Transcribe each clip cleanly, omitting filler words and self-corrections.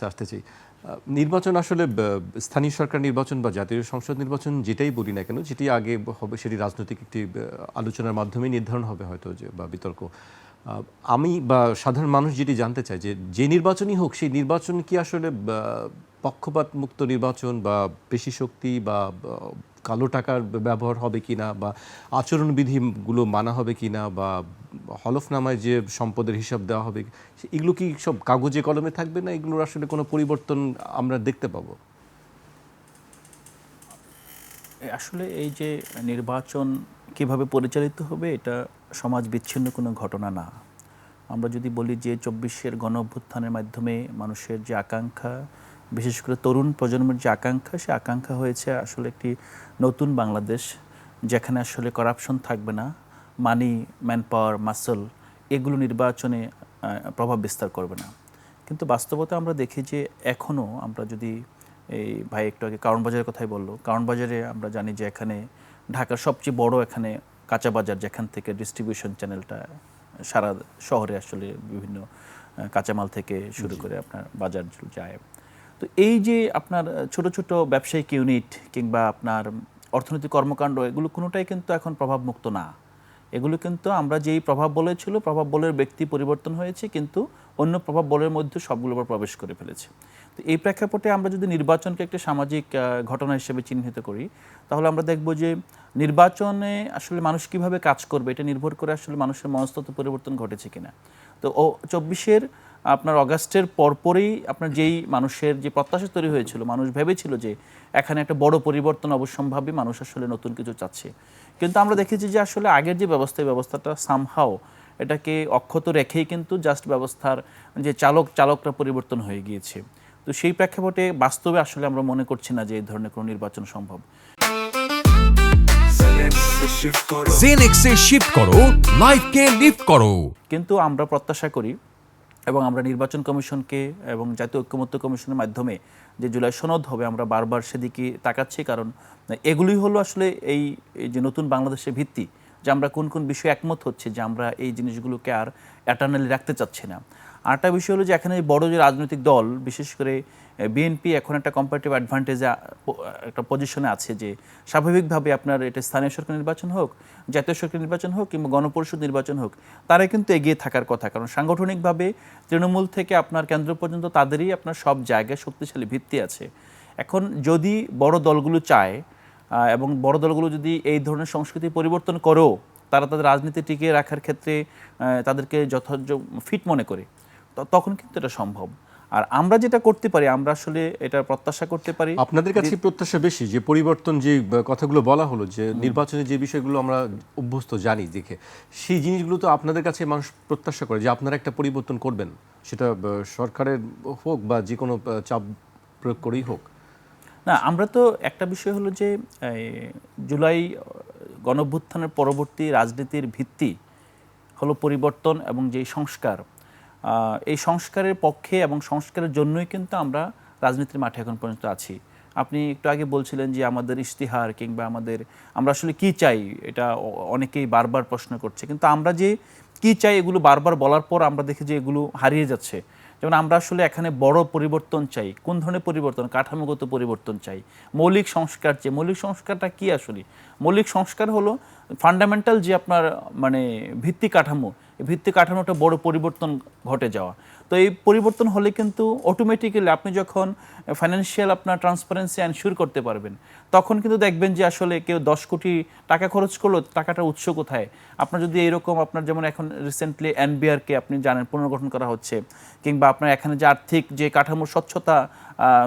আসতে চাই। নির্বাচন আসলে স্থানীয় সরকার নির্বাচন বা জাতীয় সংসদ নির্বাচন যেটাই বলি না কেন, যেটি আগে হবে সেটি রাজনৈতিক একটি আলোচনার মাধ্যমেই নির্ধারণ হবে হয়তো বা বিতর্ক। আমি বা সাধারণ মানুষ যেটি জানতে চায় যে নির্বাচনই হোক সেই নির্বাচন কি আসলে পক্ষপাত মুক্ত নির্বাচন বা পেশি শক্তি বা কালো টাকার ব্যবহার হবে কিনা বা আচরণবিধিগুলো মানা হবে কিনা বা হলফনামায় যে সম্পদের হিসাব দেওয়া হবে, এগুলো কি সব কাগজে কলমে থাকবে না এগুলোর আসলে কোনো পরিবর্তন আমরা দেখতে পাবো? আসলে এই যে নির্বাচন কিভাবে পরিচালিত হবে এটা সমাজ বিচ্ছিন্ন কোনো ঘটনা না। আমরা যদি বলি যে ২৪-এর গণঅভ্যুত্থানের মাধ্যমে মানুষের যে আকাঙ্ক্ষা, বিশেষ করে তরুণ প্রজন্মের যে আকাঙ্ক্ষা, সে আকাঙ্ক্ষা হয়েছে আসলে একটি নতুন বাংলাদেশ, যেখানে আসলে করাপশন থাকবে না, মানি, ম্যান পাওয়ার, মাসল এগুলো নির্বাচনে প্রভাব বিস্তার করবে না। কিন্তু বাস্তবতা আমরা দেখি যে এখনও আমরা যদি এই ভাই একটু আগে কারণ বাজারের কথাই বললো, কারণ বাজারে আমরা জানি যে এখানে ঢাকার সবচেয়ে বড় এখানে কাঁচা বাজার, যেখান থেকে ডিস্ট্রিবিউশন চ্যানেলটা সারা শহরে আসলে বিভিন্ন কাঁচামাল থেকে শুরু করে আপনার বাজার যায়। তো এই যে আপনার ছোট ছোট ব্যবসায়িক ইউনিট কিংবা আপনার অর্থনৈতিক কর্মকাণ্ড, এগুলো কোনোটাই কিন্তু এখন প্রভাবমুক্ত না। এগুলো কিন্তু আমরা যেই প্রভাব বলয় ছিল, প্রভাব বলয়ের ব্যক্তি পরিবর্তন হয়েছে, কিন্তু অন্য প্রভাব বলয়ের মধ্যে সবগুলো আবার প্রবেশ করে ফেলেছে। তো এই প্রেক্ষাপটে আমরা যদি নির্বাচনকে একটা সামাজিক ঘটনা হিসেবে চিহ্নিত করি, তাহলে আমরা দেখব যে নির্বাচনে আসলে মানুষ কিভাবে কাজ করবে এটা নির্ভর করে আসলে মানুষের মনস্তত্ত্ব পরিবর্তন ঘটেছে কিনা। তো ২৪-এর আপনার অগাস্টের পরপরই আপনার যেই মানুষের যে প্রত্যাশা তৈরি হয়েছিল, মানুষ ভেবেছিল যে এখানে একটা বড় পরিবর্তন অবশ্যম্ভাবী, মানুষ আসলে নতুন কিছু চাচ্ছে। কিন্তু আমরা দেখেছি যে আসলে আগের যে ব্যবস্থা, এই ব্যবস্থাটা সামহাও এটাকে অক্ষত রেখেই কিন্তু জাস্ট ব্যবস্থার যে চালকরা পরিবর্তন হয়ে গিয়েছে। তো সেই প্রেক্ষাপটে বাস্তবে আসলে আমরা মনে করছি না যে এই ধরনের কোনো নির্বাচন সম্ভব। জেনেক্সে শিফট করো, লাইফকে লিফট করো। কিন্তু আমরা প্রত্যাশা করি এবং আমরা নির্বাচন কমিশনকে এবং জাতীয় ঐক্যমত্য কমিশনের মাধ্যমে যে জুলাই সনদ হবে, আমরা বারবার সেদিকে তাকাচ্ছি, কারণ এগুলি হলো আসলে এই যে নতুন বাংলাদেশের ভিত্তি, যে আমরা কোন কোন বিষয়ে একমত হচ্ছে যে আমরা এই জিনিসগুলোকে আর এটার্নালি রাখতে চাচ্ছি না। আরেকটা বিষয় হলো যে এখানে বড় যে রাজনৈতিক দল, বিশেষ করে বিএনপি এখন একটা কম্পারেটিভ অ্যাডভান্টেজে একটা পজিশনে আছে, যে স্বাভাবিকভাবে আপনার এটা স্থানীয় সরকার নির্বাচন হোক, জাতীয় সরকার নির্বাচন হোক কিংবা গণপরিষদ নির্বাচন হোক, তারাই কিন্তু এগিয়ে থাকার কথা। কারণ সাংগঠনিকভাবে তৃণমূল থেকে আপনার কেন্দ্র পর্যন্ত তাদেরই আপনার সব জায়গায় শক্তিশালী ভিত্তি আছে। এখন যদি বড় দলগুলো চায় এবং বড় দলগুলো যদি এই ধরনের সংস্কৃতি পরিবর্তন করেও তারা তাদের রাজনীতি টিকিয়ে রাখার ক্ষেত্রে তাদেরকে যথাযথ ফিট মনে করে, তখন কিন্তু এটা সম্ভব। আর আমরা যেটা করতে পারি, আমরা আসলে এটা প্রত্যাশা করতে পারি। আপনাদের কাছে প্রত্যাশা বেশি যে পরিবর্তন, যে কথাগুলো বলা হলো, যে নির্বাচনে যে বিষয়গুলো আমরা অভ্যস্ত জানি দেখে, সেই জিনিসগুলো তো আপনাদের কাছে মানুষ প্রত্যাশা করে যে আপনারা একটা পরিবর্তন করবেন, সেটা সরকারের হোক বা যে কোনো চাপ প্রয়োগ করেই হোক। না, আমরা তো একটা বিষয় হলো যে জুলাই গণঅভ্যুত্থানের পরবর্তী রাজনীতির ভিত্তি হলো পরিবর্তন এবং যেই সংস্কার, এই সংস্কারের পক্ষে এবং সংস্কারের জন্যই কিন্তু আমরা রাজনীতির মাঠে এখন পর্যন্ত আছি। আপনি একটু আগে বলছিলেন যে আমাদের ইশতিহার কিংবা আমরা আসলে কি চাই, এটা অনেকেই বারবার প্রশ্ন করছে, কিন্তু আমরা যে কি চাই এগুলো বারবার বলার পর আমরা দেখি যে এগুলো হারিয়ে যাচ্ছে। যেমন আমরা আসলে এখানে বড় পরিবর্তন চাই। কোন ধরনের পরিবর্তন? কাঠামোগত পরিবর্তন চাই, মৌলিক সংস্কার চাই। মৌলিক সংস্কারটা কি আসলে? মৌলিক সংস্কার হলো ফান্ডামেন্টাল যে আপনার ভিত্তি কাঠামো, এই ভিত্তি কাঠামোটা বড় পরিবর্তন ঘটে যাওয়া। তো এই পরিবর্তন হলে কিন্তু অটোমেটিক্যালি আপনি যখন ফাইন্যান্সিয়াল আপনার ট্রান্সপারেন্সি এনশিওর করতে পারবেন, তখন কিন্তু দেখবেন যে আসলে কেউ 10 কোটি টাকা খরচ করলো, টাকাটার উৎস কোথায়। আপনার যদি এইরকম আপনার যেমন এখন রিসেন্টলি এনবিআরকে আপনি জানেন পুনর্গঠন করা হচ্ছে, কিংবা আপনার এখানে যে আর্থিক যে কাঠামোর স্বচ্ছতা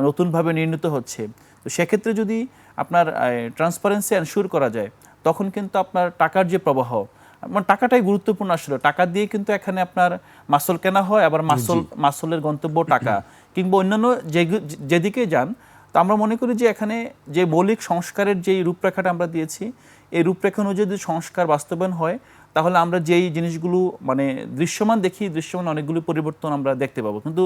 নতুনভাবে নির্ণীত হচ্ছে, তো সেক্ষেত্রে যদি আপনার ট্রান্সপারেন্সি এনশিওর করা যায়, তখন কিন্তু আপনার টাকার যে প্রবাহ, মানে টাকাটাই গুরুত্বপূর্ণ। আসলে টাকা দিয়ে কিন্তু এখানে আপনার মাসল কেনা হয়, আবার মাসলের গন্তব্য টাকা, কিংবা অন্যান্য যেদিকে যান। তো আমরা মনে করি যে এখানে যে মৌলিক সংস্কারের যেই রূপরেখাটা আমরা দিয়েছি, এই রূপরেখা অনুযায়ী যদি সংস্কার বাস্তবায়ন হয়, তাহলে আমরা যেই জিনিসগুলো মানে দৃশ্যমান দেখি, দৃশ্যমান অনেকগুলো পরিবর্তন আমরা দেখতে পাবো। কিন্তু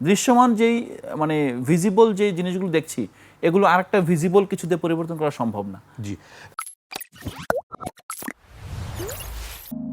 দৃশ্যমান যেই মানে ভিজিবল যেই জিনিসগুলো দেখছি, এগুলো আরেকটা ভিজিবল কিছুতে পরিবর্তন করা সম্ভব না। জি।